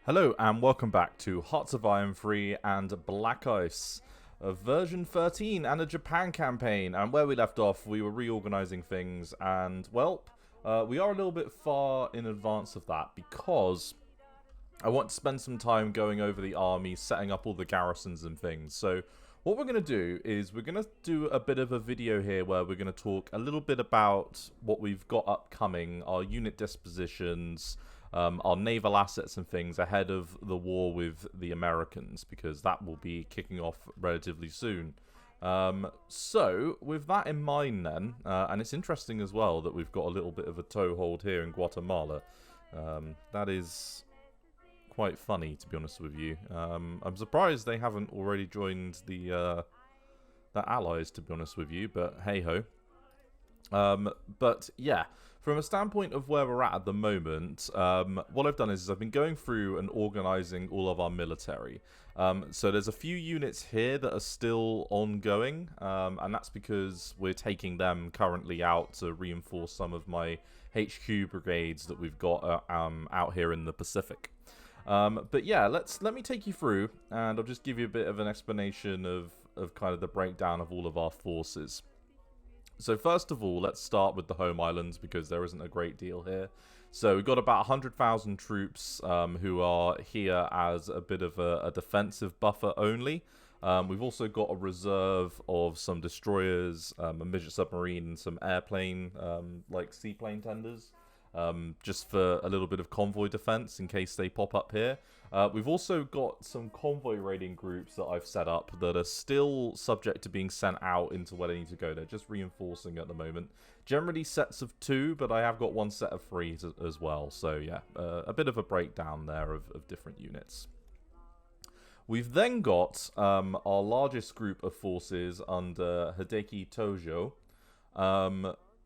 Hello and welcome back to Hearts of Iron 3 and Black Ice, a version 13 and a Japan campaign. And where we left off, we were reorganizing things, and well, we are a little bit far in advance of that because I want to spend some time going over the army, setting up all the garrisons and things. So what we're going to do is we're going to do a bit of a video here where we're going to talk a little bit about what we've got upcoming, our unit dispositions, our naval assets and things ahead of the war with the Americans, because that will be kicking off relatively soon. So, with that in mind then, and it's interesting as well that we've got a little bit of a toehold here in Guatemala. That is quite funny, to be honest with you. I'm surprised they haven't already joined the allies, to be honest with you, but hey-ho. But yeah, from a standpoint of where we're at the moment, what I've done is I've been going through and organising all of our military. So there's a few units here that are still ongoing, and that's because we're taking them currently out to reinforce some of my HQ brigades that we've got out here in the Pacific. But yeah, let me take you through, and I'll just give you a bit of an explanation of kind of the breakdown of all of our forces. So first of all, let's start with the home islands, because there isn't a great deal here. So we've got about 100,000 troops who are here as a bit of a defensive buffer only. We've also got a reserve of some destroyers, a midget submarine, and some airplane, like seaplane tenders, just for a little bit of convoy defense in case they pop up here. We've also got some convoy raiding groups that I've set up that are still subject to being sent out into where they need to go. They're just reinforcing at the moment. Generally sets of 2, but I have got one set of 3 as well. So yeah, a bit of a breakdown there of different units. We've then got our largest group of forces under Hideki Tojo.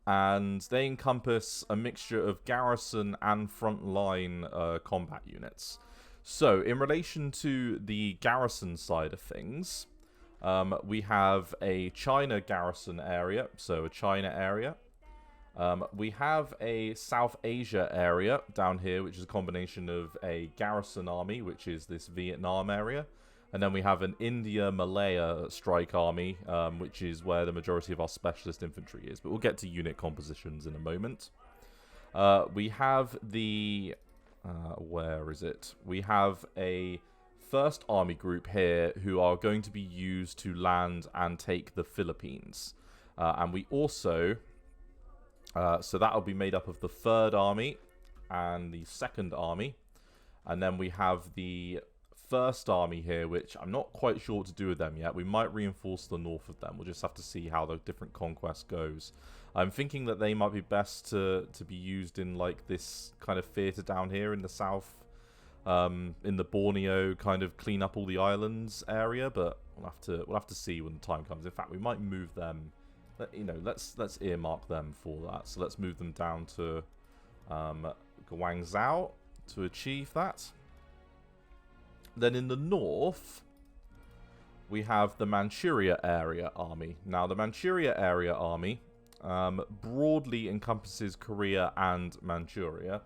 And they encompass a mixture of garrison and frontline combat units. So, in relation to the garrison side of things, we have a China garrison area, so a China area. We have a South Asia area down here, which is a combination of a garrison army, which is this Vietnam area. And then we have an India-Malaya strike army, which is where the majority of our specialist infantry is. But we'll get to unit compositions in a moment. We have the... where is it? We have a first army group here who are going to be used to land and take the Philippines. And we also... so that'll be made up of the 3rd Army and the 2nd Army. And then we have the 1st Army here, which I'm not quite sure what to do with them yet. We might reinforce the north of them. We'll just have to see how the different conquest goes. I'm thinking that they might be best to be used in like this kind of theatre down here in the south, in the Borneo kind of clean up all the islands area. But we'll have to see when the time comes. In fact, we might move them. You know, let's earmark them for that. So let's move them down to Guangzhou to achieve that. Then in the north, we have the Manchuria Area Army. Now, the Manchuria Area Army broadly encompasses Korea and Manchuria,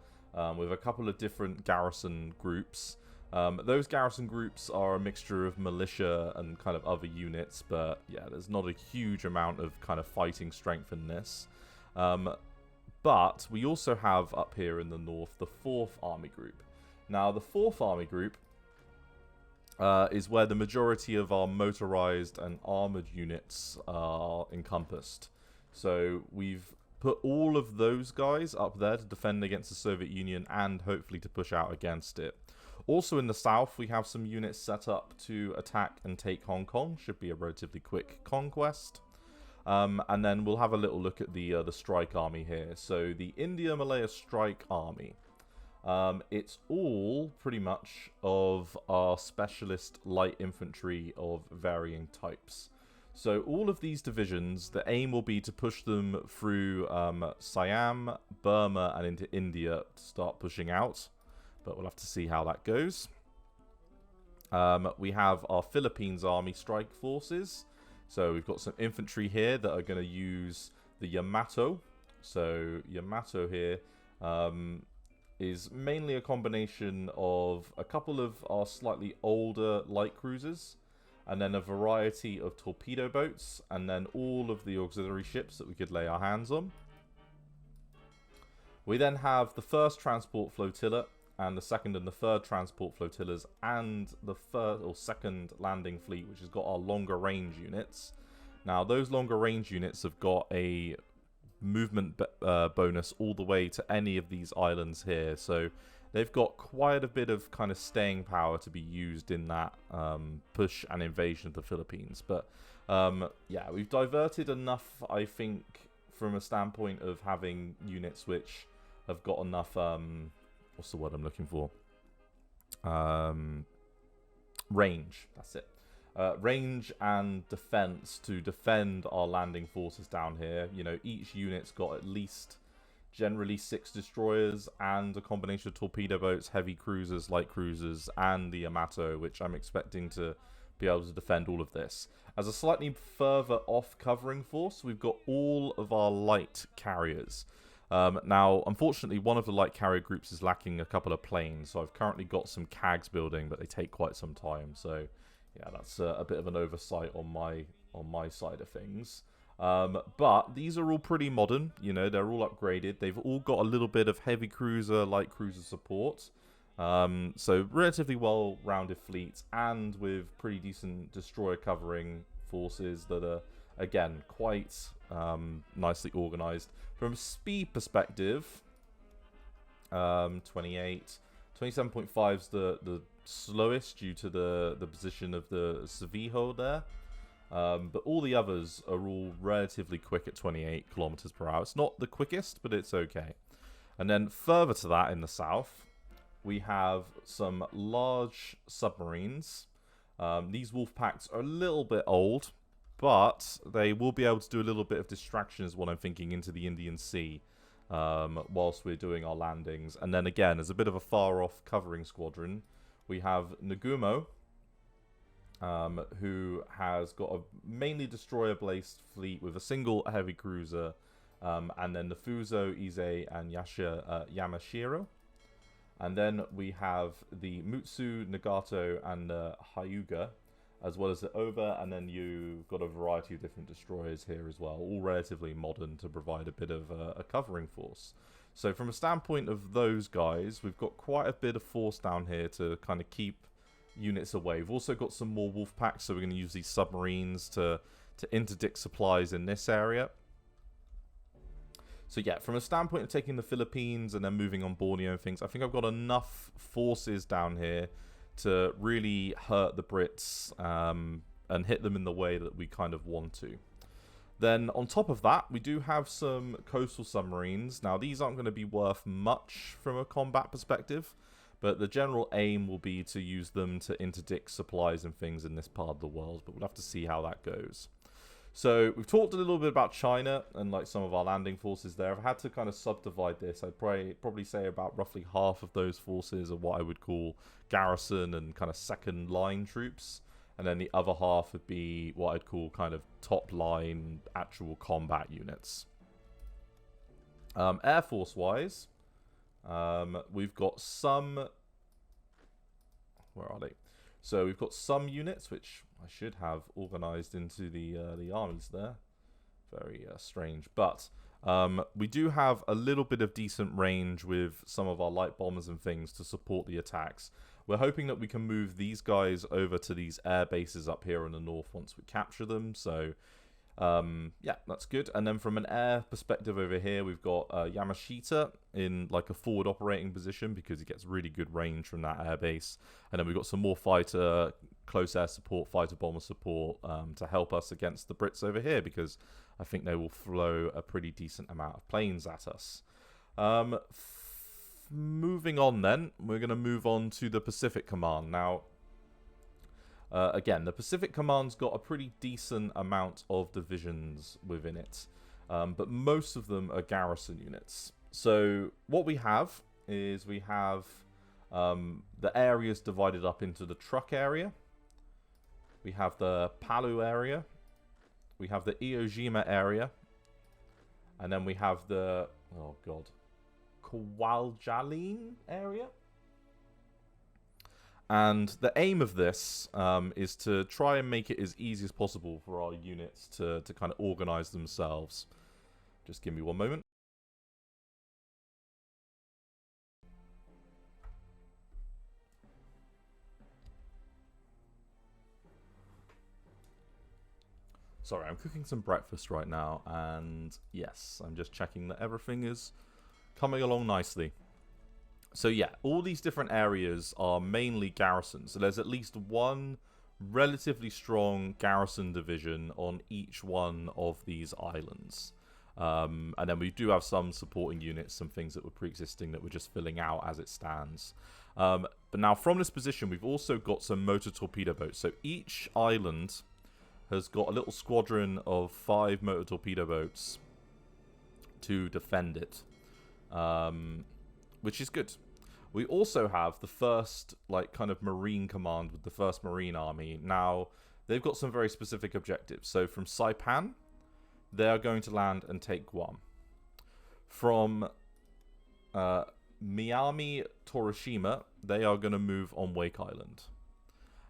with a couple of different garrison groups. Those garrison groups are a mixture of militia and kind of other units, but yeah, there's not a huge amount of kind of fighting strength in this. But we also have up here in the north the 4th Army Group. Now, the 4th Army Group is where the majority of our motorized and armored units are encompassed. So we've put all of those guys up there to defend against the Soviet Union and hopefully to push out against it. Also in the south, we have some units set up to attack and take Hong Kong. Should be a relatively quick conquest. And then we'll have a little look at the strike army here. So the India-Malaya Strike Army. It's all pretty much of our specialist light infantry of varying types. So all of these divisions, the aim will be to push them through Siam, Burma, and into India to start pushing out. But we'll have to see how that goes. We have our Philippines Army Strike Forces. So we've got some infantry here that are going to use the Yamato. So Yamato here is mainly a combination of a couple of our slightly older light cruisers, and then a variety of torpedo boats, and then all of the auxiliary ships that we could lay our hands on. We then have the first transport flotilla, and the second and the third transport flotillas, and the third or second landing fleet, which has got our longer range units. Now, those longer range units have got a movement bonus all the way to any of these islands here, so they've got quite a bit of kind of staying power to be used in that push and invasion of the Philippines. But yeah, we've diverted enough, I think, from a standpoint of having units which have got enough what's the word I'm looking for? Range. That's it. Range and defense to defend our landing forces down here. You know, each unit's got at least generally 6 destroyers and a combination of torpedo boats, heavy cruisers, light cruisers, and the Yamato, which I'm expecting to be able to defend all of this. As a slightly further off covering force, we've got all of our light carriers. Now, unfortunately, one of the light carrier groups is lacking a couple of planes, so I've currently got some CAGs building, but they take quite some time. So, yeah, that's a bit of an oversight on my side of things. But these are all pretty modern. You know, they're all upgraded. They've all got a little bit of heavy cruiser, light cruiser support. So relatively well-rounded fleets, and with pretty decent destroyer covering forces that are, again, quite nicely organized. From a speed perspective, 28, 27.5 is the slowest due to the position of the Sevijo there. But all the others are all relatively quick at 28 kilometers per hour. It's not the quickest, but it's okay. And then further to that in the south, we have some large submarines. These wolf packs are a little bit old, but they will be able to do a little bit of distraction, is what I'm thinking, into the Indian Sea whilst we're doing our landings. And then again, as a bit of a far-off covering squadron, we have Nagumo, who has got a mainly destroyer-based fleet with a single heavy cruiser, and then the Fuso, Ise, and Yamashiro. And then we have the Mutsu, Nagato, and the Hyuga, as well as the Oba, and then you've got a variety of different destroyers here as well, all relatively modern to provide a bit of a covering force. So from a standpoint of those guys, we've got quite a bit of force down here to kind of keep units away. We've also got some more wolf packs, so we're going to use these submarines to interdict supplies in this area. So yeah, from a standpoint of taking the Philippines and then moving on Borneo and things, I think I've got enough forces down here to really hurt the Brits and hit them in the way that we kind of want to. Then on top of that, we do have some coastal submarines. Now these aren't going to be worth much from a combat perspective, but the general aim will be to use them to interdict supplies and things in this part of the world, but we'll have to see how that goes. So we've talked a little bit about China and like some of our landing forces there. I've had to kind of subdivide this. I'd probably say about roughly half of those forces are what I would call garrison and kind of second line troops. And then the other half would be what I'd call kind of top line actual combat units. Air Force wise, we've got some... Where are they? So we've got some units which I should have organized into the armies there. Very strange. But we do have a little bit of decent range with some of our light bombers and things to support the attacks. We're hoping that we can move these guys over to these air bases up here in the north once we capture them. So yeah, that's good. And then from an air perspective over here, we've got Yamashita in like a forward operating position because he gets really good range from that air base. And then we've got some more fighter, close air support, fighter bomber support to help us against the Brits over here, because I think they will flow a pretty decent amount of planes at us. Moving on then, we're going to move on to the Pacific Command. Now, again, the Pacific Command's got a pretty decent amount of divisions within it, but most of them are garrison units. So what we have is we have the areas divided up into the truck area. We have the Palu area. We have the Iwo Jima area. And then we have the, oh god, Kwaljalin area. And the aim of this is to try and make it as easy as possible for our units to kind of organize themselves. Just give me one moment. Sorry, I'm cooking some breakfast right now, and yes, I'm just checking that everything is coming along nicely. So yeah, all these different areas are mainly garrisons. So there's at least one relatively strong garrison division on each one of these islands. And then we do have some supporting units, some things that were pre-existing that we're just filling out as it stands. But now from this position, we've also got some motor torpedo boats. So each island has got a little squadron of 5 motor torpedo boats to defend it, which is good. We also have the first, like, kind of Marine command with the 1st Marine Army. Now, they've got some very specific objectives. So from Saipan, they are going to land and take Guam. From Miami Torishima, they are going to move on Wake Island.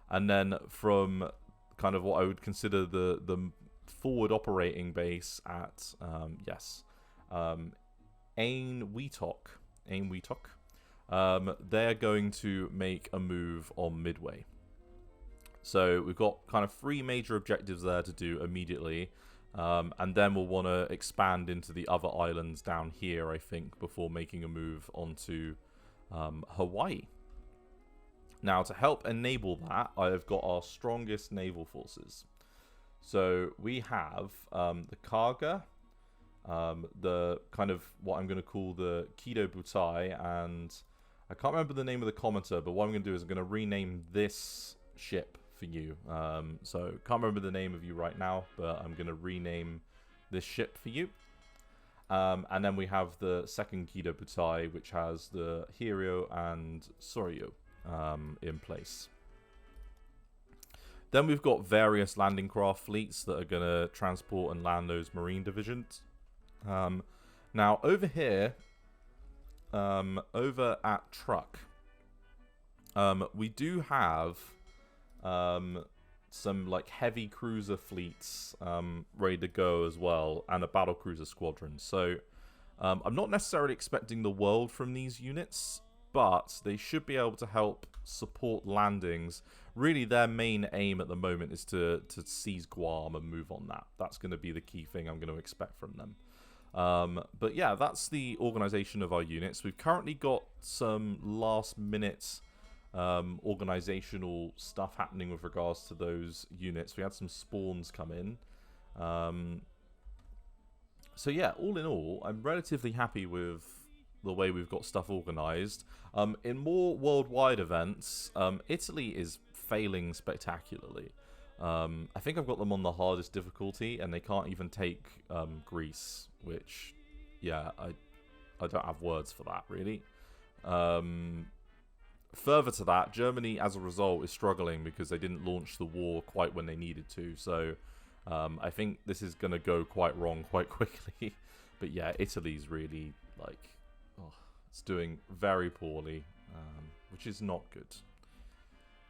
And then from kind of what I would consider the forward operating base at, Ain Weetok, they're going to make a move on Midway. So we've got kind of 3 major objectives there to do immediately. And then we'll want to expand into the other islands down here, I think, before making a move onto Hawaii. Now, to help enable that, I have got our strongest naval forces. So we have the Kaga, the kind of what I'm going to call the Kido Butai, and I can't remember the name of the commenter, but what I'm going to do is I'm going to rename this ship for you. So can't remember the name of you right now, but I'm going to rename this ship for you. And then we have the 2nd Kido Butai, which has the Hiryo and Soryo in place. Then we've got various landing craft fleets that are going to transport and land those marine divisions. Now over here, over at Truck, we do have some like heavy cruiser fleets ready to go as well, and a battle cruiser squadron. So I'm not necessarily expecting the world from these units, but they should be able to help support landings. Really, their main aim at the moment is to seize Guam and move on that. That's going to be the key thing I'm going to expect from them. But yeah, that's the organization of our units. We've currently got some last-minute organizational stuff happening with regards to those units. We had some spawns come in. So yeah, all in all, I'm relatively happy with the way we've got stuff organized. In more worldwide events, Italy is failing spectacularly. I think I've got them on the hardest difficulty, and they can't even take Greece, which, yeah, I don't have words for that, really. Further to that, Germany, as a result, is struggling because they didn't launch the war quite when they needed to. So I think this is going to go quite wrong quite quickly. But yeah, Italy's really, like, it's doing very poorly, which is not good.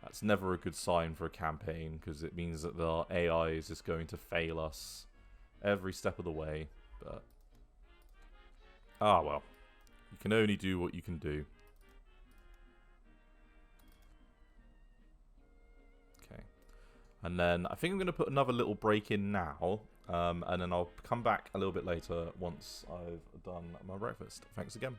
That's never a good sign for a campaign, because it means that the AI is just going to fail us every step of the way. But well, you can only do what you can do. Okay, and then I think I'm going to put another little break in now, and then I'll come back a little bit later once I've done my breakfast. Thanks again.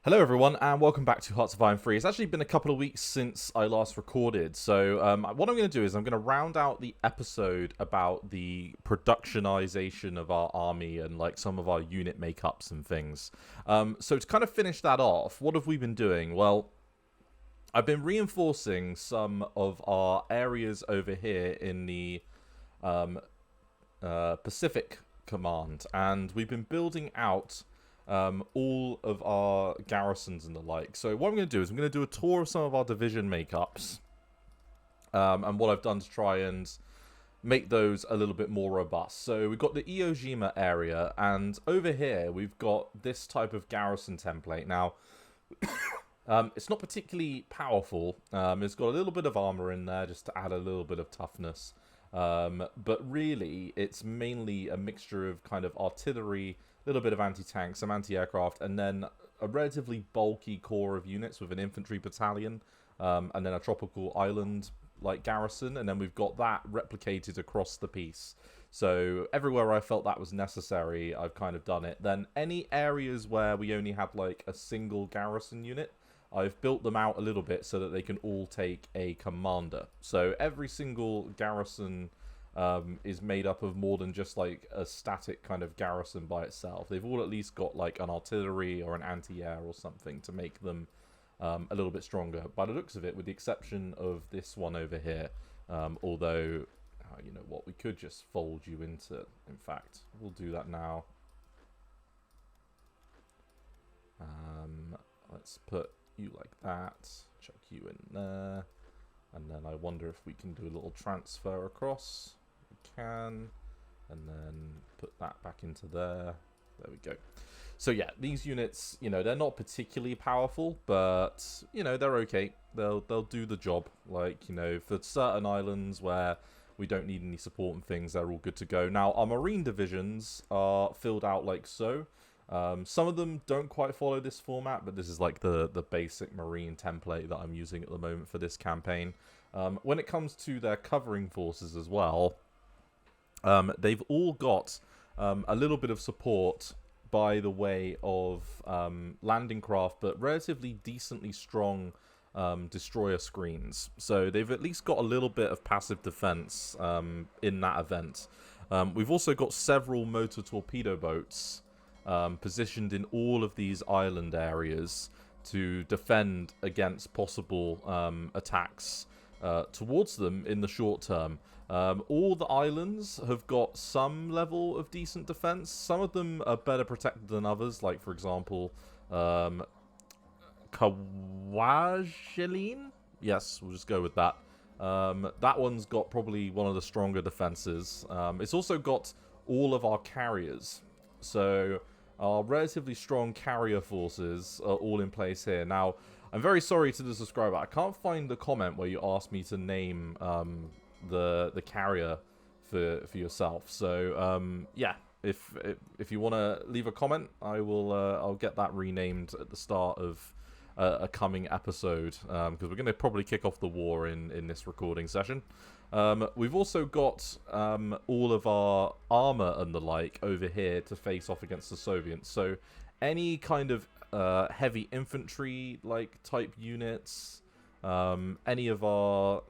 Hello everyone, and welcome back to Hearts of Iron 3. It's actually been a couple of weeks since I last recorded, so what I'm going to do is I'm going to round out the episode about the productionization of our army and like some of our unit makeups and things. So to kind of finish that off, what have we been doing? Well, I've been reinforcing some of our areas over here in the Pacific Command, and we've been building out all of our garrisons and the like. So what I'm going to do is I'm going to do a tour of some of our division makeups, and what I've done to try and make those a little bit more robust. So we've got the Iwo area, and over here we've got this type of garrison template. Now, it's not particularly powerful. It's got a little bit of armor in there just to add a little bit of toughness. But really, it's mainly a mixture of kind of artillery, a little bit of anti-tank, some anti-aircraft, and then a relatively bulky core of units with an infantry battalion, and then a tropical island like garrison, and then we've got that replicated across the piece. So everywhere I felt that was necessary, I've kind of done it. Then any areas where we only had like a single garrison unit, I've built them out a little bit so that they can all take a commander. So every single garrison is made up of more than just like a static kind of garrison by itself. They've all at least got like an artillery or an anti-air or something to make them a little bit stronger, by the looks of it, with the exception of this one over here. Although, you know what, we could just fold you into... In fact, we'll do that now. Let's put you like that. Chuck you in there. And then I wonder if we can do a little transfer across. We can. And then put that back into there. There we go. So yeah, these units, you know, they're not particularly powerful, but, you know, they're okay. They'll do the job. Like, you know, for certain islands where we don't need any support and things, they're all good to go. Now, our marine divisions are filled out like so. Some of them don't quite follow this format, but this is like the basic marine template that I'm using at the moment for this campaign. When it comes to their covering forces as well, they've all got a little bit of support by the way of landing craft, but relatively decently strong destroyer screens. So they've at least got a little bit of passive defense in that event. We've also got several motor torpedo boats positioned in all of these island areas to defend against possible attacks towards them in the short term. All the islands have got some level of decent defense. Some of them are better protected than others, like, for example, Kwajalein? Yes, we'll just go with that. That one's got probably one of the stronger defenses. It's also got all of our carriers. So our relatively strong carrier forces are all in place here. Now, I'm very sorry to the subscriber. I can't find the comment where you asked me to name the carrier for yourself. So yeah, if you want to leave a comment, I'll get that renamed at the start of a coming episode, because we're going to probably kick off the war in this recording session. We've also got all of our armor and the like over here to face off against the Soviets. So any kind of heavy infantry like type units, any of our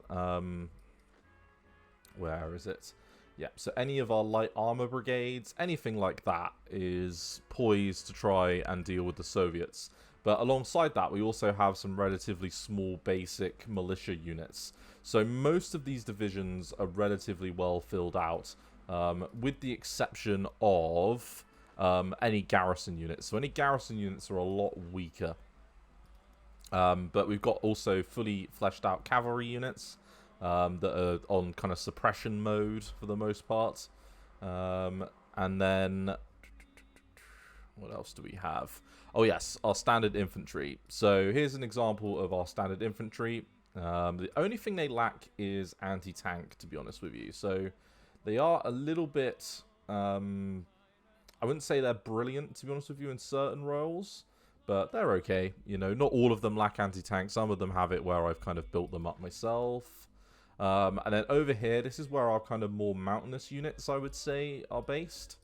where is it? Yeah, so any of our light armor brigades, anything like that is poised to try and deal with the Soviets. But alongside that, we also have some relatively small basic militia units. So most of these divisions are relatively well filled out, with the exception of any garrison units. So any garrison units are a lot weaker. But we've got also fully fleshed out cavalry units that are on kind of suppression mode for the most part. And then what else do we have? Oh yes, our standard infantry. So here's an example of our standard infantry. The only thing they lack is anti-tank, to be honest with you. So they are a little bit... I wouldn't say they're brilliant, to be honest with you, in certain roles. But they're okay. You know, not all of them lack anti-tank. Some of them have it where I've kind of built them up myself. And then over here, this is where our kind of more mountainous units, I would say, are based.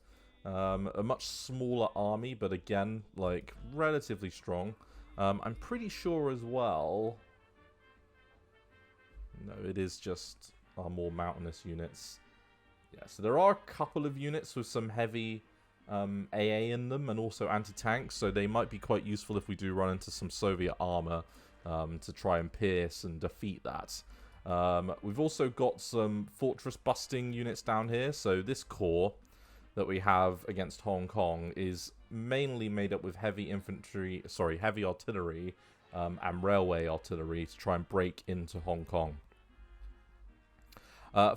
A much smaller army, but again, like, relatively strong. I'm pretty sure as well... No, it is just our more mountainous units. Yeah, so there are a couple of units with some heavy AA in them, and also anti-tanks, so they might be quite useful if we do run into some Soviet armor to try and pierce and defeat that. We've also got some fortress busting units down here, so this core that we have against Hong Kong is mainly made up with heavy artillery and railway artillery to try and break into Hong Kong.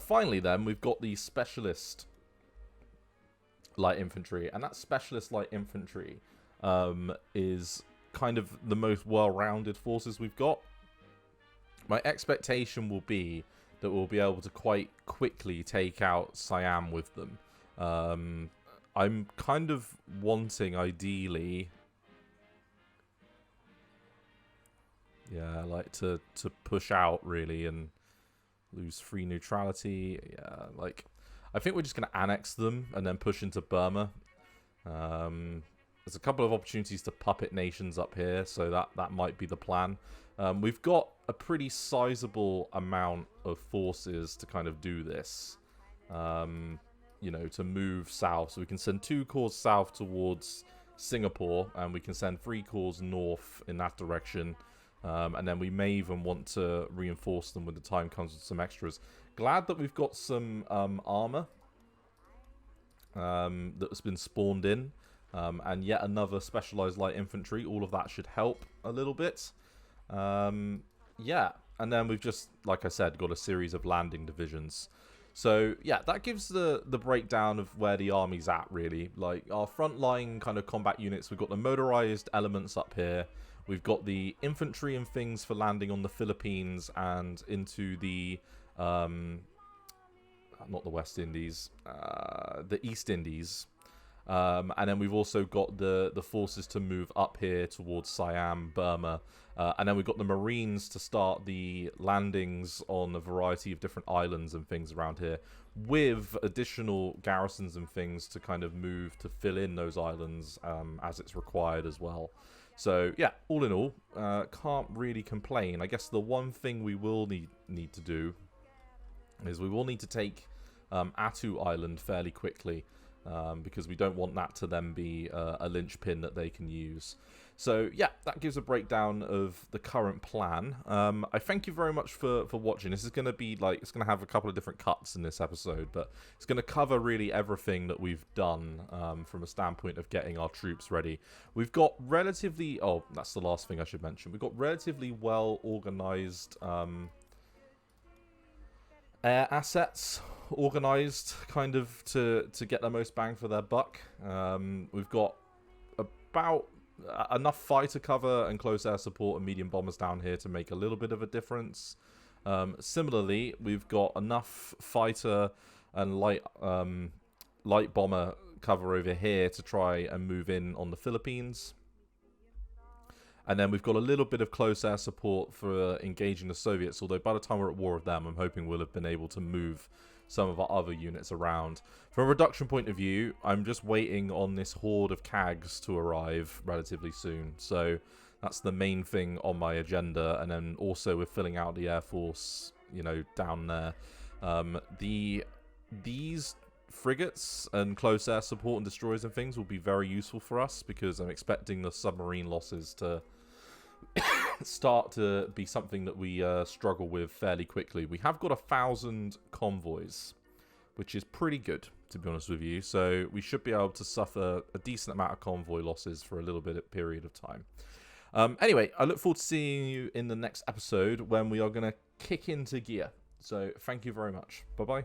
Finally, then, we've got the specialist light infantry, and that specialist light infantry is kind of the most well-rounded forces we've got. My expectation will be that we'll be able to quite quickly take out Siam with them. I'm kind of wanting, ideally, yeah, like to push out really and lose free neutrality. Yeah, like I think we're just going to annex them and then push into Burma. There's a couple of opportunities to puppet nations up here, so that might be the plan. We've got a pretty sizable amount of forces to kind of do this. You know, to move south. So we can send 2 corps south towards Singapore, and we can send 3 corps north in that direction. And then we may even want to reinforce them when the time comes with some extras. Glad that we've got some armor that's been spawned in. And yet another specialized light infantry. All of that should help a little bit. Yeah, and then we've just, like I said, got a series of landing divisions. So, yeah, that gives the breakdown of where the army's at, really. Like, our frontline kind of combat units, we've got the motorized elements up here. We've got the infantry and things for landing on the Philippines and into the, not the West Indies, the East Indies. And then we've also got the forces to move up here towards Siam, Burma. And then we've got the Marines to start the landings on a variety of different islands and things around here, with additional garrisons and things to kind of move to fill in those islands as it's required as well. So, yeah, all in all, can't really complain. I guess the one thing we will need to do is we will need to take Attu Island fairly quickly. Because we don't want that to then be a linchpin that they can use. So, yeah, that gives a breakdown of the current plan. I thank you very much for watching. This is going to be, like, it's going to have a couple of different cuts in this episode, but it's going to cover really everything that we've done from a standpoint of getting our troops ready. We've got relatively, oh, that's the last thing I should mention. We've got relatively well-organized air assets organized kind of to get the most bang for their buck. We've got about enough fighter cover and close air support and medium bombers down here to make a little bit of a difference. Similarly, we've got enough fighter and light bomber cover over here to try and move in on the Philippines. And then we've got a little bit of close air support for engaging the Soviets, although by the time we're at war with them, I'm hoping we'll have been able to move some of our other units around. From a reduction point of view, I'm just waiting on this horde of CAGs to arrive relatively soon. So that's the main thing on my agenda. And then also we're filling out the Air Force, you know, down there. These frigates and close air support and destroyers and things will be very useful for us, because I'm expecting the submarine losses to start to be something that we struggle with fairly quickly. We have got 1,000 convoys, which is pretty good, to be honest with you. So we should be able to suffer a decent amount of convoy losses for a little bit of period of time. Anyway, I look forward to seeing you in the next episode when we are going to kick into gear. So thank you very much. Bye-bye.